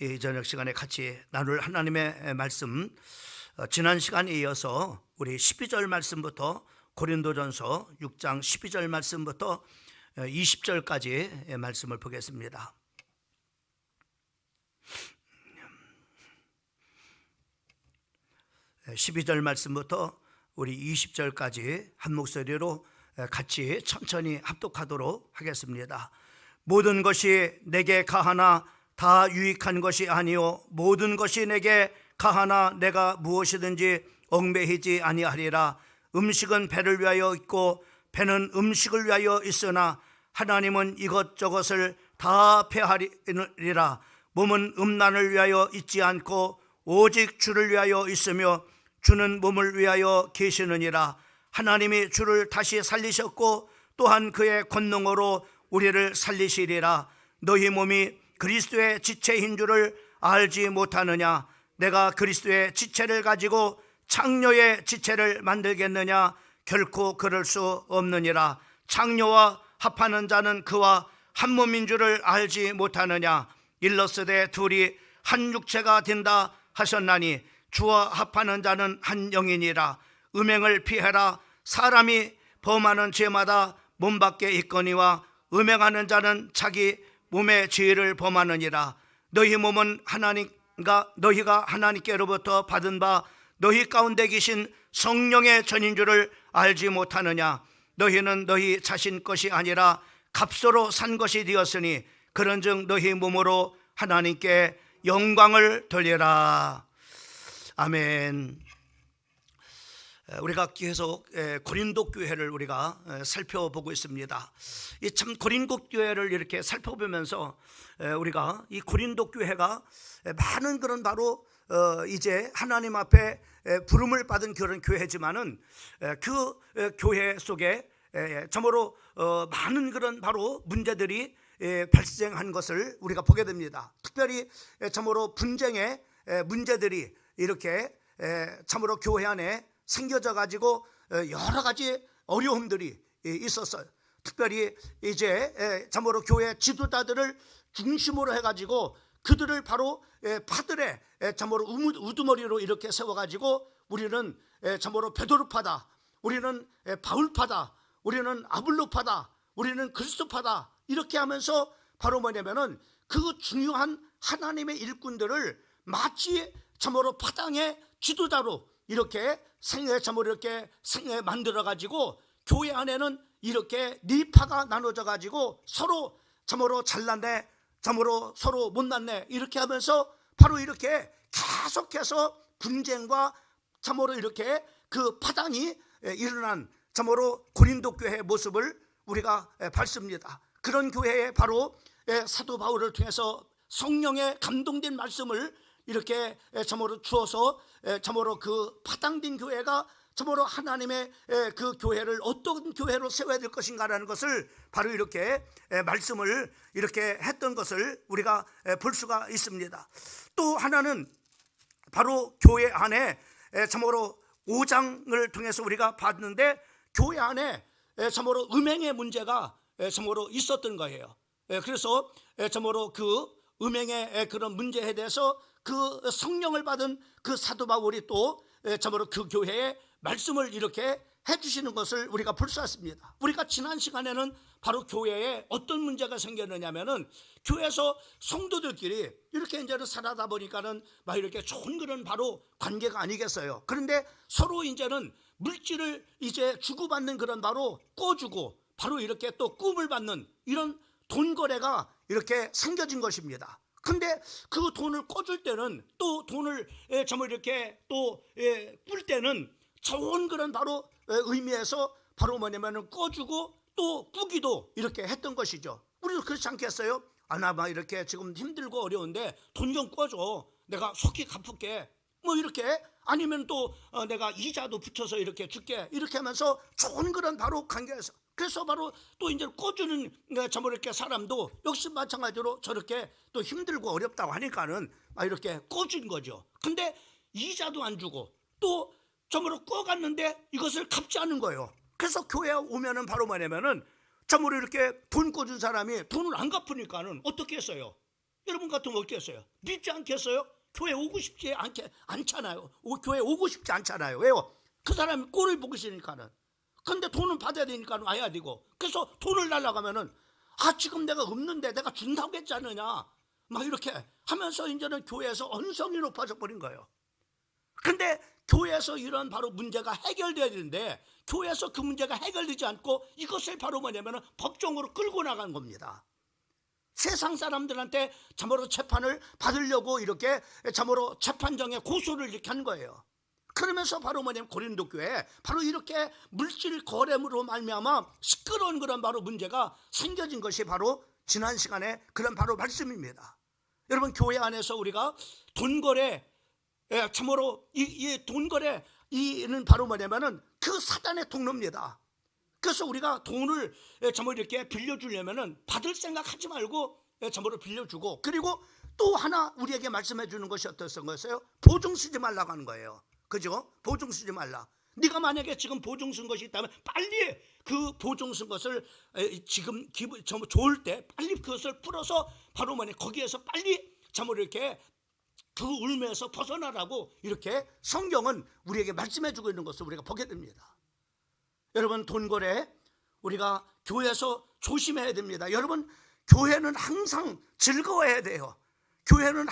이 저녁 시간에 같이 나눌 하나님의 말씀, 지난 시간에 이어서 우리 12절 말씀부터 고린도전서 6장 12절 말씀부터 20절까지 말씀을 보겠습니다. 네, 12절 말씀부터 우리 20절까지 한 목소리로 같이 천천히 합독하도록 하겠습니다. 모든 것이 내게 가하나 다 유익한 것이 아니요 모든 것이 내게 가하나 내가 무엇이든지 얽매이지 아니하리라. 음식은 배를 위하여 있고 배는 음식을 위하여 있으나 하나님은 이것저것을 다 폐하리라. 몸은 음란을 위하여 있지 않고 오직 주를 위하여 있으며 주는 몸을 위하여 계시느니라. 하나님이 주를 다시 살리셨고 또한 그의 권능으로 우리를 살리시리라. 너희 몸이 그리스도의 지체인 줄을 알지 못하느냐? 내가 그리스도의 지체를 가지고 창녀의 지체를 만들겠느냐? 결코 그럴 수 없느니라. 창녀와 합하는 자는 그와 한 몸인 줄을 알지 못하느냐? 일러스되 둘이 한 육체가 된다 하셨나니 주와 합하는 자는 한 영이니라. 음행을 피해라. 사람이 범하는 죄마다 몸 밖에 있거니와 음행하는 자는 자기 몸의 죄를 범하느니라. 너희 몸은 너희가 하나님께로부터 받은 바 너희 가운데 계신 성령의 전인 줄을 알지 못하느냐? 너희는 너희 자신 것이 아니라 값으로 산 것이 되었으니 그런즉 너희 몸으로 하나님께 영광을 돌리라. 아멘. 우리가 계속 고린도 교회를 우리가 살펴보고 있습니다. 이 참 고린도 교회를 이렇게 살펴보면서 우리가 이 고린도 교회가 많은 그런 바로 이제 하나님 앞에 부름을 받은 그런 교회지만은 그 교회 속에 참으로 많은 그런 바로 문제들이 발생한 것을 우리가 보게 됩니다. 특별히 참으로 분쟁의 문제들이 이렇게 참으로 교회 안에 생겨져 가지고 여러 가지 어려움들이 있었어요. 특별히 이제 참으로 교회 지도자들을 중심으로 해가지고 그들을 바로 파들의 참으로 우두머리로 이렇게 세워가지고 우리는 참으로 베드로파다, 우리는 바울파다, 우리는 아볼로파다, 우리는 그리스도파다 이렇게 하면서 바로 뭐냐면은 그 중요한 하나님의 일꾼들을 마치 참으로 파당의 지도자로 이렇게 참으로 이렇게 만들어 가지고 교회 안에는 이렇게 네 파가 나눠져 가지고 서로 참으로 잘났네, 참으로 서로 못났네 이렇게 하면서 바로 이렇게 계속해서 분쟁과 참으로 이렇게 그 파당이 일어난 참으로 고린도 교회의 모습을 우리가 봤습니다. 그런 교회에 바로 사도 바울을 통해서 성령의 감동된 말씀을 이렇게 참으로 주어서 참으로 그 파당된 교회가 참으로 하나님의 그 교회를 어떤 교회로 세워야 될 것인가라는 것을 바로 이렇게 말씀을 이렇게 했던 것을 우리가 볼 수가 있습니다. 또 하나는 바로 교회 안에 참으로 5장을 통해서 우리가 봤는데 교회 안에 참으로 음행의 문제가 참으로 있었던 거예요. 그래서 참으로 그 음행의 그런 문제에 대해서 그 성령을 받은 그 사도 바울이 또 참으로 그 교회에 말씀을 이렇게 해주시는 것을 우리가 볼 수 있습니다. 우리가 지난 시간에는 바로 교회에 어떤 문제가 생겼느냐면은 교회에서 성도들끼리 이렇게 이제는 살아다 보니까는 막 이렇게 좋은 그런 바로 관계가 아니겠어요. 그런데 서로 이제는 물질을 이제 주고받는 그런 바로 꿔주고 바로 이렇게 또 꿈을 받는 이런 돈 거래가 이렇게 생겨진 것입니다. 근데 그 돈을 꿔줄 때는 또 돈을 정말 이렇게 또 꿀 때는 좋은 그런 바로 의미에서 바로 뭐냐면은 꿔주고 또 꾸기도 이렇게 했던 것이죠. 우리도 그렇지 않겠어요? 나 막 이렇게 지금 힘들고 어려운데 돈 좀 꿔줘. 내가 속히 갚을게. 뭐 이렇게 아니면 또 내가 이자도 붙여서 이렇게 줄게. 이렇게 하면서 좋은 그런 바로 관계에서 그래서 바로 또 이제 꿔주는 저 이렇게 사람도 역시 마찬가지로 저렇게 또 힘들고 어렵다고 하니까는 막 이렇게 꿔준 거죠. 근데 이자도 안 주고 또 점으로 꿔갔는데 이것을 갚지 않은 거예요. 그래서 교회에 오면은 바로 뭐냐면은 점으로 이렇게 돈 꿔준 사람이 돈을 안 갚으니까는 어떻게 했어요? 여러분 같으면 어떻겠어요? 믿지 않겠어요? 교회 오고 싶지 않잖아요. 교회 오고 싶지 않잖아요. 왜요? 그 사람이 꼴을 보기 싫으니까는. 근데 돈은 받아야 되니까 와야 되고, 그래서 돈을 달라고 하면은 지금 내가 없는데 내가 준다고 했지 않느냐 막 이렇게 하면서 이제는 교회에서 언성이 높아져 버린 거예요. 근데 교회에서 이런 바로 문제가 해결돼야 되는데, 교회에서 그 문제가 해결되지 않고 이것을 바로 뭐냐면 법정으로 끌고 나간 겁니다. 세상 사람들한테 참으로 재판을 받으려고 이렇게 참으로 재판정에 고소를 이렇게 한 거예요. 그러면서 바로 뭐냐면 고린도 교회 바로 이렇게 물질 거래물로 말미암아 시끄러운 그런 바로 문제가 생겨진 것이 바로 지난 시간에 그런 바로 말씀입니다. 여러분, 교회 안에서 우리가 돈 거래, 참으로 이 돈 거래 이는 바로 뭐냐면은 그 사단의 통로입니다. 그래서 우리가 돈을 참으로 이렇게 빌려주려면은 받을 생각하지 말고 참으로 빌려주고, 그리고 또 하나 우리에게 말씀해 주는 것이 어떤 것이에요? 보증 쓰지 말라고 하는 거예요. 그죠? 보증 쓰지 말라. 네가 만약에 지금 보증 쓴 것이 있다면 빨리 그 보증 쓴 것을 지금 기분 좋을 때 빨리 그것을 풀어서 바로 뭐냐 거기에서 빨리 참으로 이렇게 그 울면서 벗어나라고 이렇게 성경은 우리에게 말씀해 주고 있는 것을 우리가 보게 됩니다. 여러분, 돈 거래 우리가 교회에서 조심해야 됩니다. 여러분, 교회는 항상 즐거워야 돼요. 교회는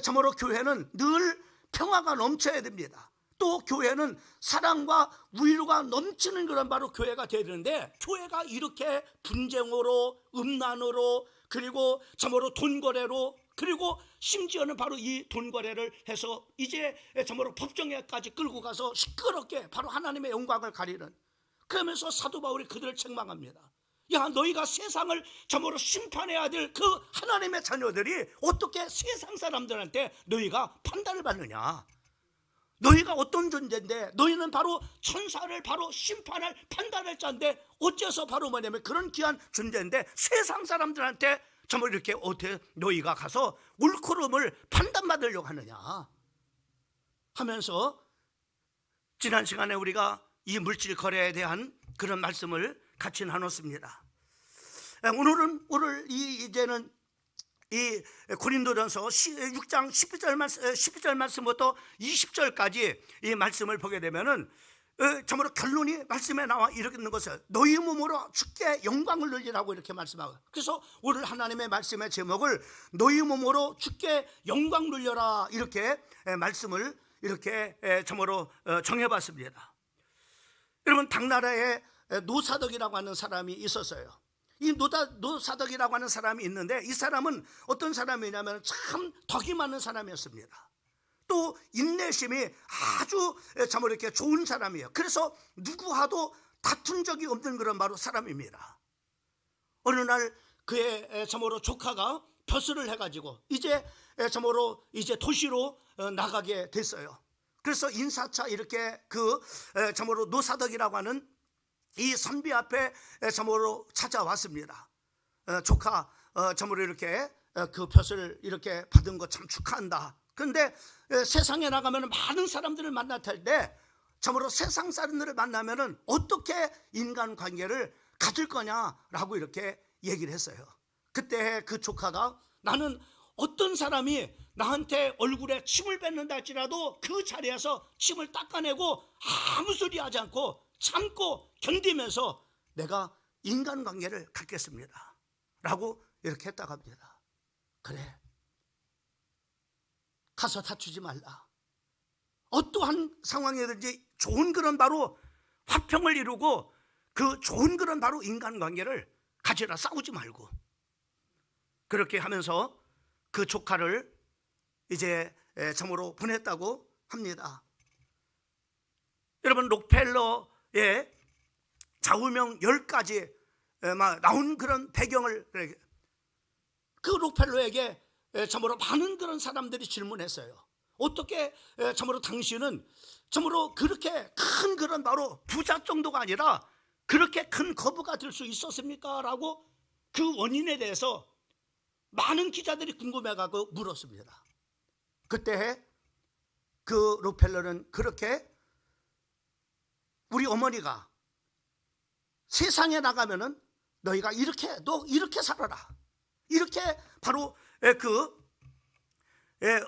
참으로 교회는 늘 평화가 넘쳐야 됩니다. 또 교회는 사랑과 위로가 넘치는 그런 바로 교회가 되야 되는데, 교회가 이렇게 분쟁으로, 음란으로, 그리고 참으로 돈 거래로, 그리고 심지어는 바로 이 돈 거래를 해서 이제 참으로 법정에까지 끌고 가서 시끄럽게 바로 하나님의 영광을 가리는, 그러면서 사도 바울이 그들을 책망합니다. 야, 너희가 세상을 참으로 심판해야 될 그 하나님의 자녀들이 어떻게 세상 사람들한테 너희가 판단을 받느냐? 너희가 어떤 존재인데, 너희는 바로 천사를 바로 심판할 판단할 자인데 어째서 바로 뭐냐면 그런 귀한 존재인데 세상 사람들한테 참으로 이렇게 어떻게 너희가 가서 옳고름을 판단받으려고 하느냐 하면서, 지난 시간에 우리가 이 물질 거래에 대한 그런 말씀을 같이 나눴습니다. 오늘 이제는 이 고린도전서 6장 12절 말씀부터 20절까지 이 말씀을 보게 되면은 참으로 결론이 말씀에 나와 이렇게 있는 것을 너희 몸으로 주께 영광을 돌리라고 이렇게 말씀하고, 그래서 오늘 하나님의 말씀의 제목을 너희 몸으로 주께 영광 돌려라 이렇게 말씀을 이렇게 참으로 정해봤습니다. 여러분, 당나라에 노사덕이라고 하는 사람이 있었어요. 이 노사덕이라고 하는 사람이 있는데, 이 사람은 어떤 사람이냐면 참 덕이 많은 사람이었습니다. 또 인내심이 아주 참으로 이렇게 좋은 사람이에요. 그래서 누구와도 다툰 적이 없는 그런 바로 사람입니다. 어느 날 그의 참으로 조카가 벼슬을 해가지고 이제 참으로 이제 도시로 나가게 됐어요. 그래서 인사차 이렇게 참으로 노사덕이라고 하는 이 선비 앞에 참으로 찾아왔습니다. 조카 참으로 이렇게 그 벼슬 이렇게 받은 거 참 축하한다. 그런데 세상에 나가면 많은 사람들을 만날 때 참으로 세상 사람들을 만나면 어떻게 인간관계를 가질 거냐라고 이렇게 얘기를 했어요. 그때 그 조카가, 나는 어떤 사람이 나한테 얼굴에 침을 뱉는다 할지라도 그 자리에서 침을 닦아내고 아무 소리 하지 않고 참고 견디면서 내가 인간관계를 갖겠습니다 라고 이렇게 했다고 합니다. 그래, 가서 다투지 말라. 어떠한 상황이든지 좋은 그런 바로 화평을 이루고 그 좋은 그런 바로 인간관계를 가지라. 싸우지 말고. 그렇게 하면서 그 조카를 이제 참으로 보냈다고 합니다. 여러분, 록펠러의 좌우명 10가지 나온 그런 배경을, 그 록펠러에게 참으로 많은 그런 사람들이 질문했어요. 어떻게 참으로 당신은 참으로 그렇게 큰 그런 바로 부자 정도가 아니라 그렇게 큰 거부가 될 수 있었습니까? 라고 그 원인에 대해서 많은 기자들이 궁금해가고 물었습니다. 그때 그 록펠러는 그렇게, 우리 어머니가 세상에 나가면은 너희가 너 이렇게 살아라, 이렇게 바로 그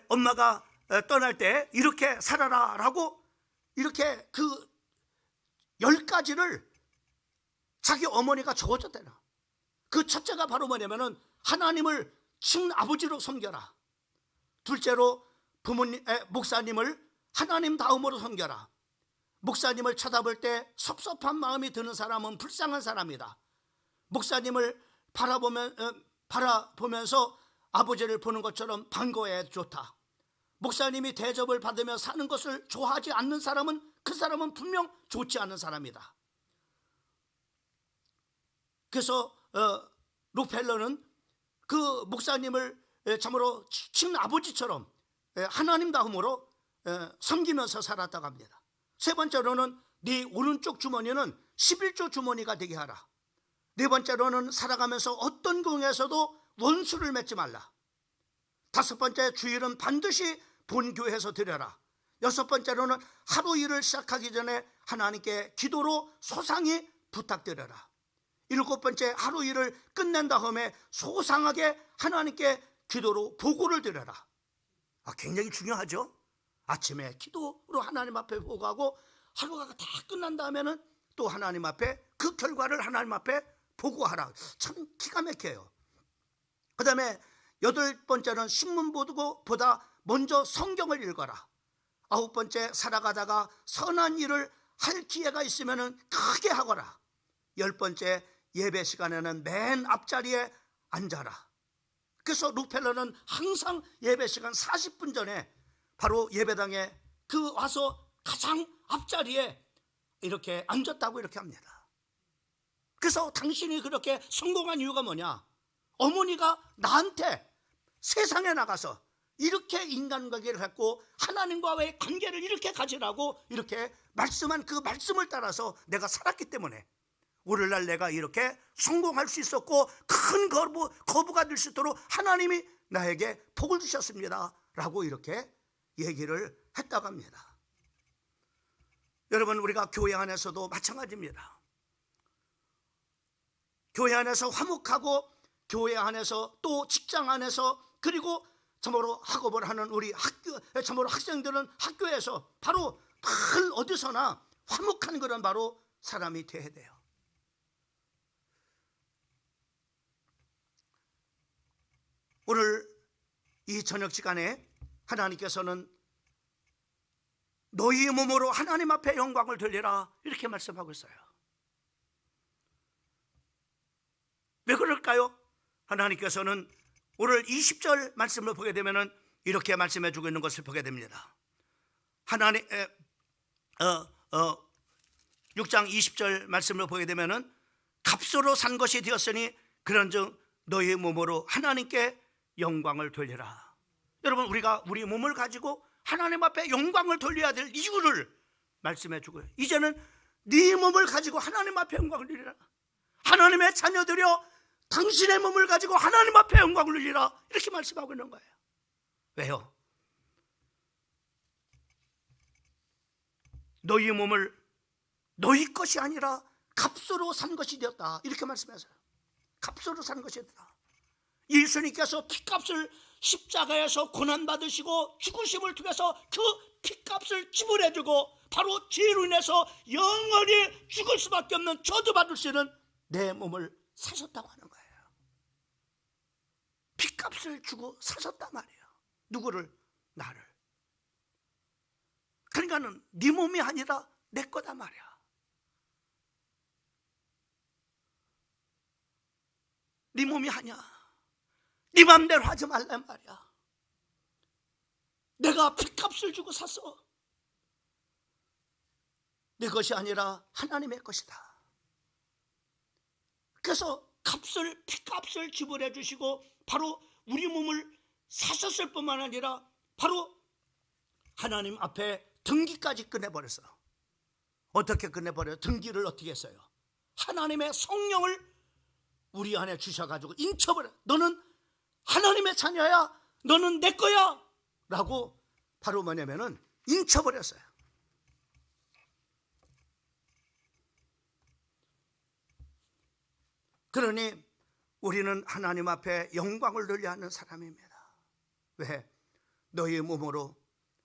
엄마가 떠날 때 이렇게 살아라 라고 이렇게 그 10가지를 자기 어머니가 적어줬대나. 그 첫째가 바로 뭐냐면은 하나님을 친아버지로 섬겨라. 둘째로 목사님을 하나님 다음으로 섬겨라. 목사님을 쳐다볼 때 섭섭한 마음이 드는 사람은 불쌍한 사람이다. 목사님을 바라보면서 아버지를 보는 것처럼 반가워야 좋다. 목사님이 대접을 받으며 사는 것을 좋아하지 않는 사람은 그 사람은 분명 좋지 않은 사람이다. 그래서 록펠러는 그 목사님을 참으로 친아버지처럼 하나님다움으로 섬기면서 살았다고 합니다. 세 번째로는 네 오른쪽 주머니는 11조 주머니가 되게 하라. 네 번째로는 살아가면서 어떤 공에서도 원수를 맺지 말라. 다섯 번째, 주일은 반드시 본교회에서 드려라. 여섯 번째로는 하루 일을 시작하기 전에 하나님께 기도로 소상히 부탁드려라. 일곱 번째, 하루 일을 끝낸 다음에 소상하게 하나님께 기도로 보고를 드려라. 굉장히 중요하죠. 아침에 기도로 하나님 앞에 보고하고 하루가 다 끝난 다음에는 또 하나님 앞에 그 결과를 하나님 앞에 보고하라. 참 기가 막혀요. 그 다음에 여덟 번째는 신문보도보다 먼저 성경을 읽어라. 아홉 번째, 살아가다가 선한 일을 할 기회가 있으면 크게 하거라. 열 번째, 예배 시간에는 맨 앞자리에 앉아라. 그래서 록펠러는 항상 예배 시간 40분 전에 바로 예배당에 와서 가장 앞자리에 이렇게 앉았다고 이렇게 합니다. 그래서 당신이 그렇게 성공한 이유가 뭐냐? 어머니가 나한테 세상에 나가서 이렇게 인간관계를 갖고 하나님과의 관계를 이렇게 가지라고 이렇게 말씀한 그 말씀을 따라서 내가 살았기 때문에 오늘날 내가 이렇게 성공할 수 있었고 큰 거부가 될 수 있도록 하나님이 나에게 복을 주셨습니다 라고 이렇게 얘기를 했다고 합니다. 여러분, 우리가 교회 안에서도 마찬가지입니다. 교회 안에서 화목하고 교회 안에서 또 직장 안에서 그리고 참으로 학업을 하는 우리 참으로 학생들은 학교에서 바로 늘 어디서나 화목한 그런 바로 사람이 되어야 돼요. 오늘 이 저녁 시간에 하나님께서는 너희 몸으로 하나님 앞에 영광을 돌리라 이렇게 말씀하고 있어요. 왜 그럴까요? 하나님께서는 오늘 20절 말씀을 보게 되면 이렇게 말씀해 주고 있는 것을 보게 됩니다. 6장 20절 말씀을 보게 되면 값으로 산 것이 되었으니 그런즉 너희 몸으로 하나님께 영광을 돌리라. 여러분, 우리가 우리 몸을 가지고 하나님 앞에 영광을 돌려야 될 이유를 말씀해 주고요. 이제는 네 몸을 가지고 하나님 앞에 영광을 돌리라. 하나님의 자녀들여 당신의 몸을 가지고 하나님 앞에 영광을 돌리라 이렇게 말씀하고 있는 거예요. 왜요? 너희 몸을 너희 것이 아니라 값으로 산 것이 되었다 이렇게 말씀하세요. 값으로 산 것이 되었다. 예수님께서 피값을 십자가에서 고난받으시고 죽으심을 통해서 그 피값을 지불해주고 바로 죄로 인해서 영원히 죽을 수밖에 없는 저주받을 수 있는 내 몸을 사셨다고 하는 거예요. 피값을 주고 사셨단 말이에요. 누구를? 나를. 그러니까는 네 몸이 아니라 내 거다 말이야. 네 몸이 아니야. 네 맘대로 하지 말란 말이야. 내가 피값을 주고 샀어. 내 것이 아니라 하나님의 것이다. 그래서 피값을 지불해 주시고 바로 우리 몸을 사셨을 뿐만 아니라 바로 하나님 앞에 등기까지 끝내버렸어. 어떻게 끝내버려요? 등기를 어떻게 했어요? 하나님의 성령을 우리 안에 주셔가지고 인쳐버려. 너는 하나님의 자녀야. 너는 내 거야 라고 바로 뭐냐면은 인쳐버렸어요. 그러니 우리는 하나님 앞에 영광을 돌려 하는 사람입니다. 왜? 너희 몸으로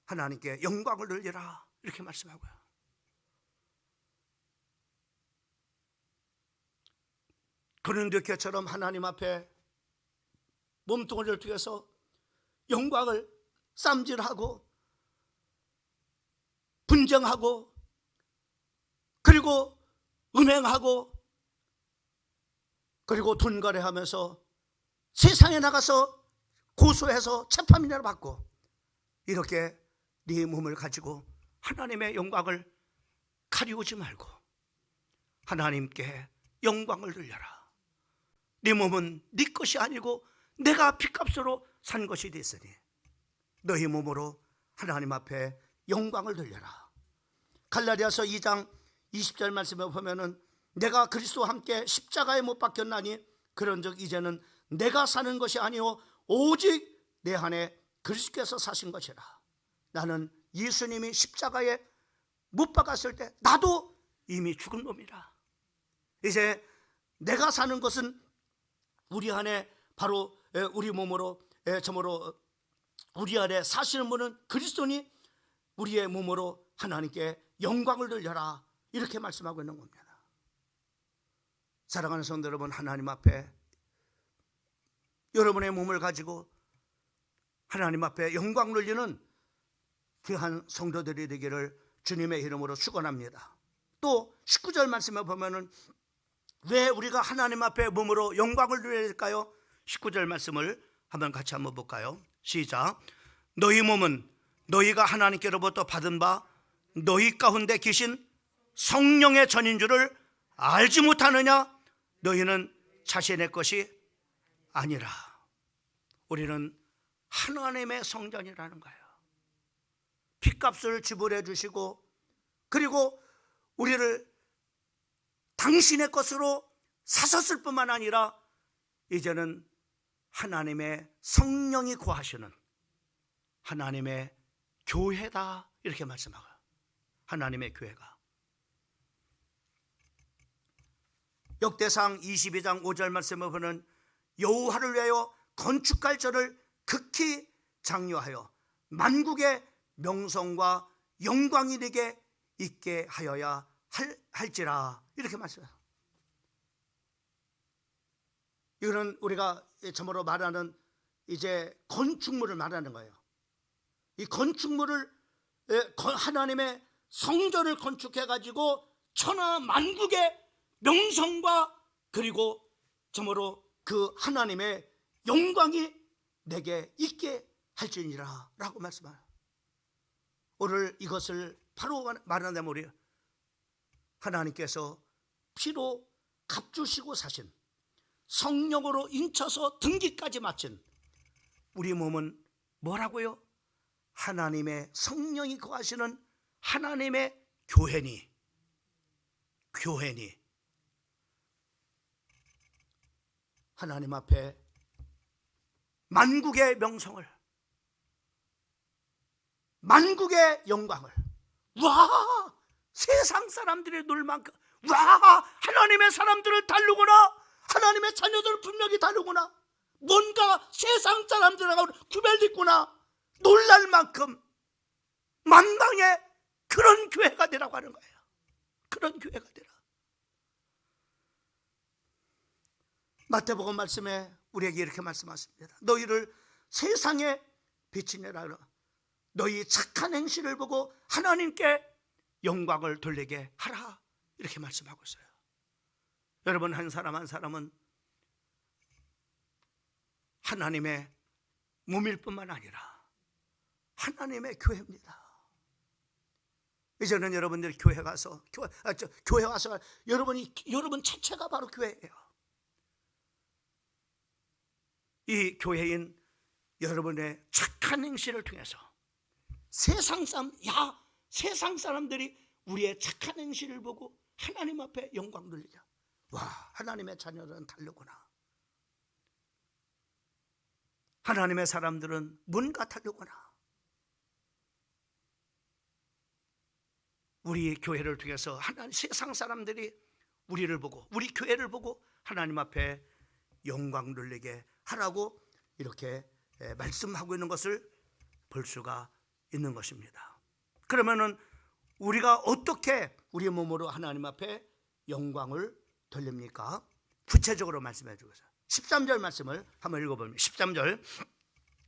하나님께 영광을 돌리라 이렇게 말씀하고요. 고린도 교회처럼 하나님 앞에 몸뚱아리를 통해서 영광을 쌈질하고 분쟁하고 그리고 음행하고 그리고 돈거래하면서 세상에 나가서 고소해서 재판이나 받고 이렇게 네 몸을 가지고 하나님의 영광을 가리우지 말고 하나님께 영광을 돌려라. 네 몸은 네 것이 아니고 내가 피값으로 산 것이 됐으니 너희 몸으로 하나님 앞에 영광을 돌려라. 갈라디아서 2장 20절 말씀에 보면은 내가 그리스도와 함께 십자가에 못 박혔나니 그런즉 이제는 내가 사는 것이 아니요 오직 내 안에 그리스도께서 사신 것이라. 나는 예수님이 십자가에 못 박았을 때 나도 이미 죽은 놈이라. 이제 내가 사는 것은 우리 안에 바로 우리 몸으로 점으로 우리 안에 사시는 분은 그리스도니 우리의 몸으로 하나님께 영광을 돌려라 이렇게 말씀하고 있는 겁니다. 사랑하는 성도 여러분, 하나님 앞에 여러분의 몸을 가지고 하나님 앞에 영광 돌리는 귀한 성도들이 되기를 주님의 이름으로 축원합니다. 또 19절 말씀에 보면은 왜 우리가 하나님 앞에 몸으로 영광을 돌려야 될까요? 19절 말씀을 한번 같이 한번 볼까요? 시작. 너희 몸은 너희가 하나님께로부터 받은 바 너희 가운데 계신 성령의 전인 줄을 알지 못하느냐? 너희는 자신의 것이 아니라. 우리는 하나님의 성전이라는 거예요. 핏값을 지불해 주시고 그리고 우리를 당신의 것으로 사셨을 뿐만 아니라 이제는 하나님의 성령이 거하시는 하나님의 교회다 이렇게 말씀하고 하나님의 교회가 역대상 22장 5절 말씀을 보는 여호와를 위하여 건축할 저를 극히 장려하여 만국의 명성과 영광이 되게 있게 하여야 할지라 이렇게 말씀해요. 이거는 우리가 저으로 말하는 이제 건축물을 말하는 거예요. 이 건축물을 하나님의 성전을 건축해 가지고 천하 만국의 명성과 그리고 저으로 그 하나님의 영광이 내게 있게 할지니라 라고 말씀해요. 오늘 이것을 바로 말한다면 우리 하나님께서 피로 값주시고 사신 성령으로 인쳐서 등기까지 마친 우리 몸은 뭐라고요? 하나님의 성령이 거하시는 하나님의 교회니 하나님 앞에 만국의 명성을 만국의 영광을 세상 사람들이 놀 만큼 하나님의 사람들을 다루구나, 하나님의 자녀들을 분명히 다루구나, 뭔가 세상 사람들하고 구별됐구나 놀랄 만큼 만방의 그런 교회가 되라고 하는 거예요. 그런 교회가 되라. 마태복음 말씀에 우리에게 이렇게 말씀하십니다. 너희를 세상의 빛이니라. 너희 착한 행실을 보고 하나님께 영광을 돌리게 하라 이렇게 말씀하고 있어요. 여러분, 한 사람 한 사람은 하나님의 몸일 뿐만 아니라 하나님의 교회입니다. 이제는 여러분들이 교회 와서 여러분 자체가 바로 교회예요. 이 교회인 여러분의 착한 행실을 통해서 세상 사람들이 우리의 착한 행실을 보고 하나님 앞에 영광 돌리자. 하나님의 자녀들은 다르구나. 하나님의 사람들은 뭔가 다르구나. 우리 교회를 통해서 세상 사람들이 우리를 보고 우리 교회를 보고 하나님 앞에 영광 돌리게 하라고 이렇게 말씀하고 있는 것을 볼 수가 있는 것입니다. 그러면은 우리가 어떻게 우리 몸으로 하나님 앞에 영광을 돌립니까? 구체적으로 말씀해 주세요. 13절 말씀을 한번 읽어봅니다. 13절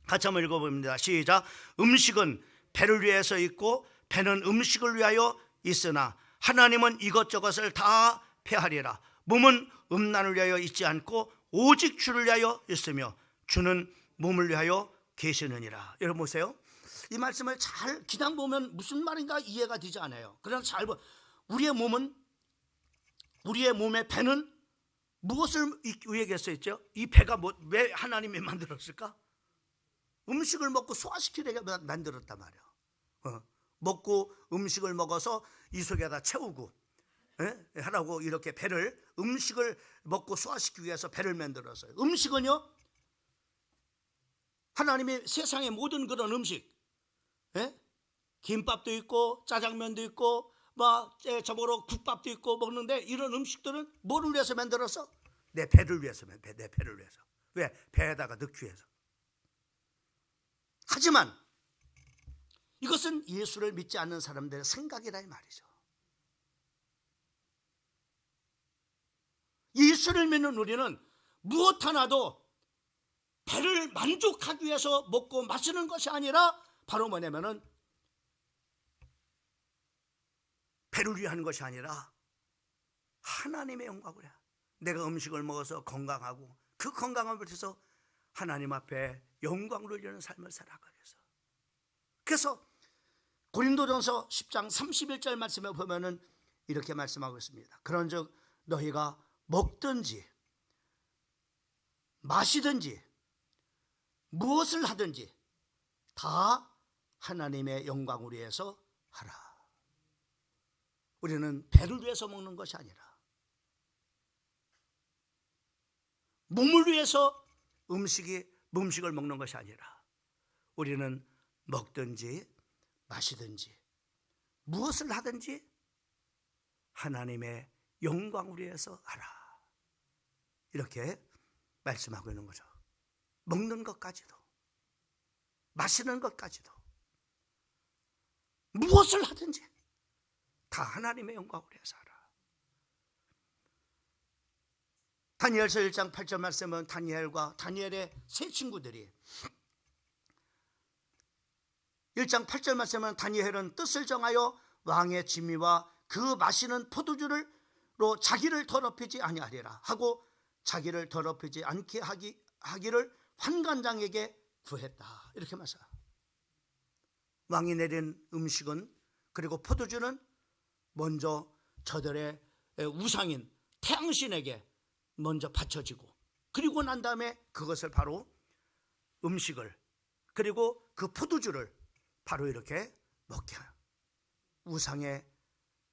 같이 한번 읽어봅니다. 시작. 음식은 배를 위해서 있고 배는 음식을 위하여 있으나 하나님은 이것저것을 다 폐하리라. 몸은 음란을 위하여 있지 않고 오직 주를 위하여 있으며 주는 몸을 위하여 계시느니라. 여러분 보세요. 이 말씀을 잘 그냥 보면 무슨 말인가 이해가 되지 않아요. 그러나 잘 보. 우리의 몸의 배는 무엇을 위해 했었죠? 이 배가 왜 하나님이 만들었을까? 음식을 먹고 소화시키려고 만들었단 말이야. 먹고 음식을 먹어서 이 속에다 채우고 하라고 이렇게 배를 음식을 먹고 소화시키기 위해서 배를 만들었어요. 음식은요, 하나님이 세상의 모든 그런 음식, 김밥도 있고 짜장면도 있고 저보로 국밥도 있고 먹는데 이런 음식들은 뭐를 위해서 만들었어? 내 배를 위해서. 내 배를 위해서. 왜? 배에다가 넣기 위해서. 하지만 이것은 예수를 믿지 않는 사람들의 생각이라 이 말이죠. 예수를 믿는 우리는 무엇 하나도 배를 만족하기 위해서 먹고 마시는 것이 아니라 바로 뭐냐면은 배를 위한 것이 아니라 하나님의 영광을 해. 내가 음식을 먹어서 건강하고 그 건강함을 위해서 하나님 앞에 영광을 돌리는 삶을 살아가기 위해서. 그래서 고린도전서 10장 31절 말씀에 보면은 이렇게 말씀하고 있습니다. 그런즉 너희가 먹든지 마시든지 무엇을 하든지 다 하나님의 영광을 위해서 하라. 우리는 배를 위해서 먹는 것이 아니라 몸을 위해서 음식을 먹는 것이 아니라 우리는 먹든지 마시든지 무엇을 하든지 하나님의 영광을 위해서 하라. 이렇게 말씀하고 있는 거죠. 먹는 것까지도 마시는 것까지도 무엇을 하든지 다 하나님의 영광을 위해서 하라. 다니엘서 1장 8절 말씀은 다니엘과 다니엘의 세 친구들이 1장 8절 말씀은 다니엘은 뜻을 정하여 왕의 지미와 그 마시는 포도주로 자기를 더럽히지 아니하리라 하고 자기를 더럽히지 않게 하기를 환관장에게 구했다. 이렇게 말해요. 왕이 내린 음식은 그리고 포도주는 먼저 저들의 우상인 태양신에게 먼저 바쳐지고 그리고 난 다음에 그것을 바로 음식을 그리고 그 포도주를 바로 이렇게 먹게 해요.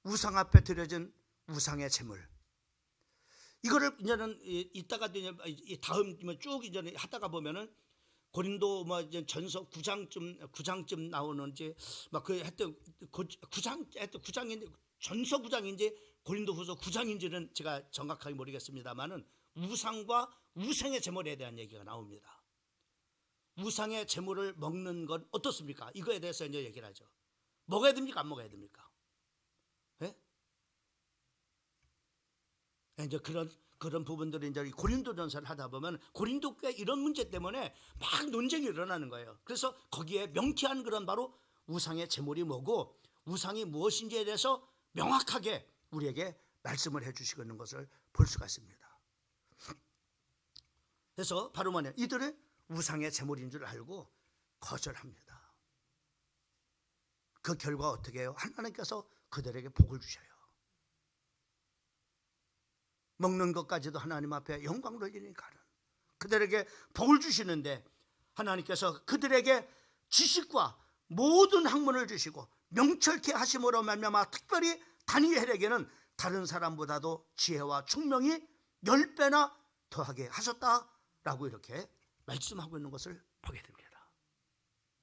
우상 앞에 드려진 우상의 제물. 이거를 이제는 이따가 다음 쭉 이제 하다가 보면은 고린도 전서 9장쯤 나오는지 그 했던 9장인지 전서 9장인지 고린도후서 9장인지는 제가 정확하게 모르겠습니다만은 우상과 우상의 제물에 대한 얘기가 나옵니다. 우상의 제물을 먹는 건 어떻습니까? 이거에 대해서 이제 얘기를 하죠. 먹어야 됩니까? 안 먹어야 됩니까? 예? 이제 그런 부분들이 이제 고린도전서를 하다 보면 고린도 교회 이런 문제 때문에 막 논쟁이 일어나는 거예요. 그래서 거기에 명쾌한 그런 바로 우상의 제물이 뭐고 우상이 무엇인지에 대해서 명확하게 우리에게 말씀을 해주시고 있는 것을 볼 수가 있습니다. 그래서 바로 뭐냐, 이들은 우상의 제물인 줄 알고 거절합니다. 그 결과 어떻게 해요? 하나님께서 그들에게 복을 주셔요. 먹는 것까지도 하나님 앞에 영광 돌리니까는 그들에게 복을 주시는데 하나님께서 그들에게 지식과 모든 학문을 주시고 명철케 하심으로 말미암아 특별히 다니엘에게는 다른 사람보다도 지혜와 총명이 10배나 더하게 하셨다라고 이렇게 말씀하고 있는 것을 보게 됩니다.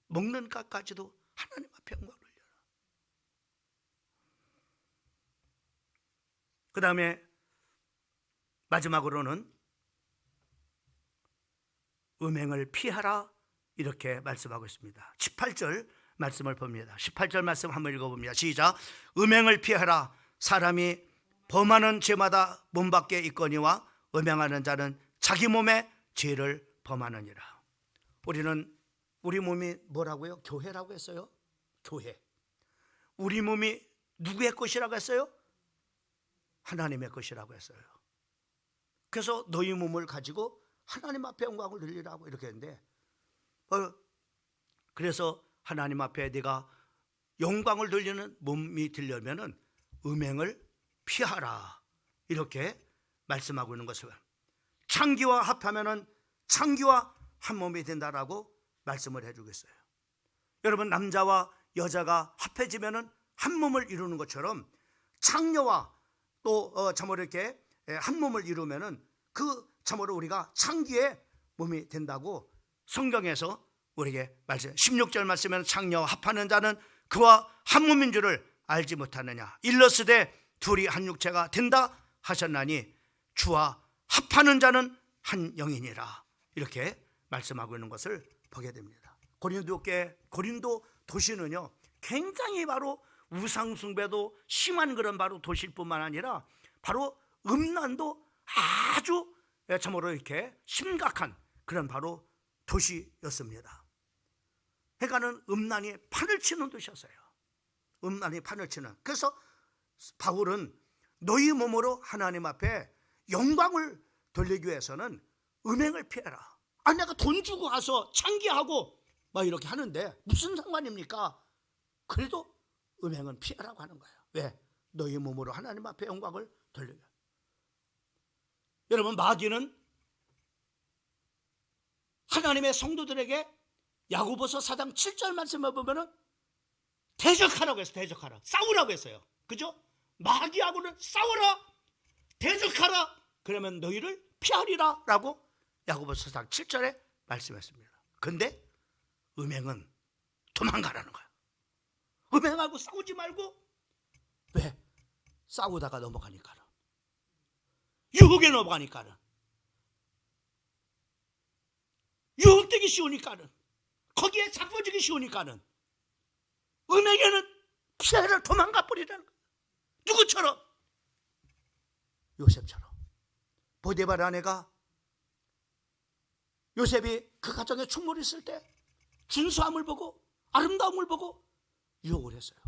먹는 것까지도 하나님 앞에 영광을 돌려라. 그 다음에 마지막으로는 음행을 피하라 이렇게 말씀하고 있습니다. 18절 말씀을 봅니다. 18절 말씀 한번 읽어봅니다. 시작. 음행을 피하라. 사람이 범하는 죄마다 문 밖에 있거니와 음행하는 자는 자기 몸에 죄를 범하느니라. 우리는 우리 몸이 뭐라고요? 교회라고 했어요. 교회. 우리 몸이 누구의 것이라고 했어요? 하나님의 것이라고 했어요. 그래서 너희 몸을 가지고 하나님 앞에 영광을 돌리라고 이렇게 했는데, 그래서 하나님 앞에 네가 영광을 돌리는 몸이 되려면은 음행을 피하라 이렇게 말씀하고 있는 것을, 창기와 합하면은 창기와 한 몸이 된다라고 말씀을 해주고 있어요. 여러분, 남자와 여자가 합해지면은 한 몸을 이루는 것처럼 창녀와 또 참으로 이렇게 한 몸을 이루면은 그 참으로 우리가 창기의 몸이 된다고 성경에서 우리에게 말씀. 16절 말씀에는 창녀와 합하는 자는 그와 한 몸인 줄을 알지 못하느냐. 일러스되 둘이 한 육체가 된다 하셨나니 주와 합하는 자는 한 영이니라. 이렇게 말씀하고 있는 것을 보게 됩니다. 고린도 도시는요, 굉장히 바로 우상 숭배도 심한 그런 바로 도시일 뿐만 아니라 바로 음란도 아주 참으로 이렇게 심각한 그런 바로 도시였습니다. 그러니까는 음란이 판을 치는 도시였어요. 음란이 판을 치는. 그래서 바울은 너희 몸으로 하나님 앞에 영광을 돌리기 위해서는 음행을 피해라. 내가 돈 주고 가서 창기하고 막 이렇게 하는데 무슨 상관입니까? 그래도 음행은 피하라고 하는 거예요. 왜? 너희 몸으로 하나님 앞에 영광을 돌리게. 여러분, 마귀는 하나님의 성도들에게 야고보서 4장 7절 말씀을 보면은 대적하라고 했어요. 대적하라. 싸우라고 했어요. 그죠? 마귀하고는 싸워라. 대적하라. 그러면 너희를 피하리라 라고 야고보서 4장 7절에 말씀했습니다. 근데 음행은 도망가라는 거야. 음행하고 싸우지 말고. 왜? 싸우다가 넘어가니까는, 유혹에 넘어가니까는, 유혹되기 쉬우니까는, 거기에 잡혀지기 쉬우니까는 음행에는 피해를 도망가 버리라는 거야. 누구처럼? 요셉처럼. 보디발 아내가 요셉이 그 가정에 충돌이 있을 때 준수함을 보고 아름다움을 보고 유혹을 했어요.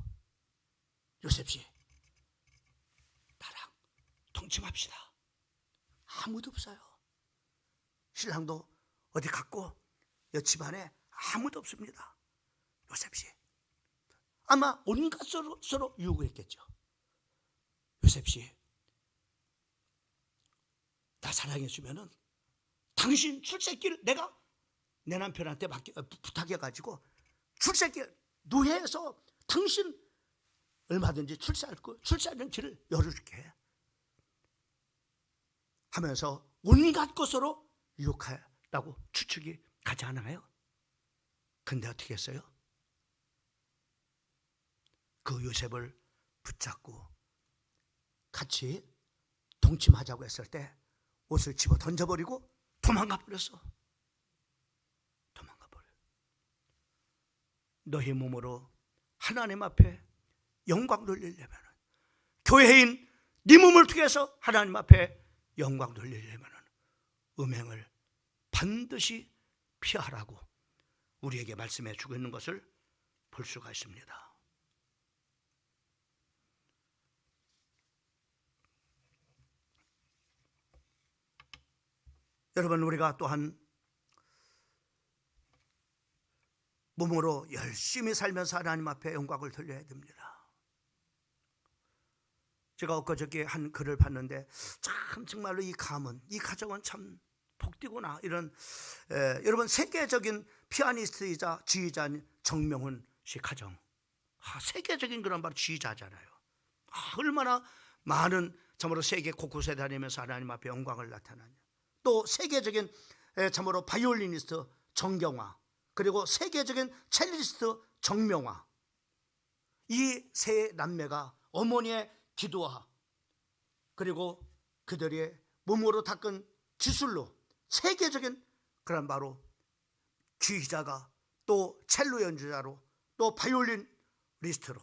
요셉씨, 나랑 동침합시다. 아무도 없어요. 신랑도 어디 갔고 집안에 아무도 없습니다. 요셉씨, 아마 온갖 서로 유혹을 했겠죠. 요셉씨, 나 사랑해주면은 당신 출세기를 내가 내 남편한테 부탁해가지고 출세기 노예에서 당신 얼마든지 출세하는 길을 열어줄게 하면서 온갖 것으로 유혹하라고 추측이 가지 않아요? 근데 어떻게 했어요? 그 요셉을 붙잡고 같이 동침하자고 했을 때 옷을 집어 던져버리고 도망가 버렸어. 도망가 버려. 너희 몸으로 하나님 앞에 영광 돌리려면, 교회인 네 몸을 통해서 하나님 앞에 영광 돌리려면 음행을 반드시 피하라고 우리에게 말씀해 주고 있는 것을 볼 수가 있습니다. 여러분, 우리가 또한 몸으로 열심히 살면서 하나님 앞에 영광을 돌려야 됩니다. 제가 엊그저께 한 글을 봤는데 참 정말로 이 가정은 참 복되구나. 이런 여러분, 세계적인 피아니스트이자 지휘자인 정명훈 씨 가정, 세계적인 그런 바로 지휘자잖아요. 얼마나 많은 참으로 세계 곳곳에 다니면서 하나님 앞에 영광을 나타나냐. 또 세계적인 참으로 바이올리니스트 정경화, 그리고 세계적인 첼리스트 정명화, 이 세 남매가 어머니의 기도와 그리고 그들의 몸으로 닦은 기술로 세계적인 그런 바로 지휘자가 또 첼로 연주자로 또 바이올린 리스트로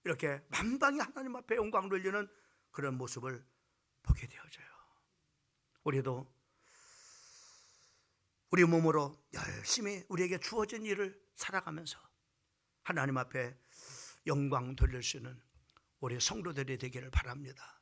이렇게 만방이 하나님 앞에 영광 돌리는 그런 모습을 보게 되어져요. 우리도 우리 몸으로 열심히 우리에게 주어진 일을 살아가면서 하나님 앞에 영광 돌릴 수 있는 우리 성도들이 되기를 바랍니다.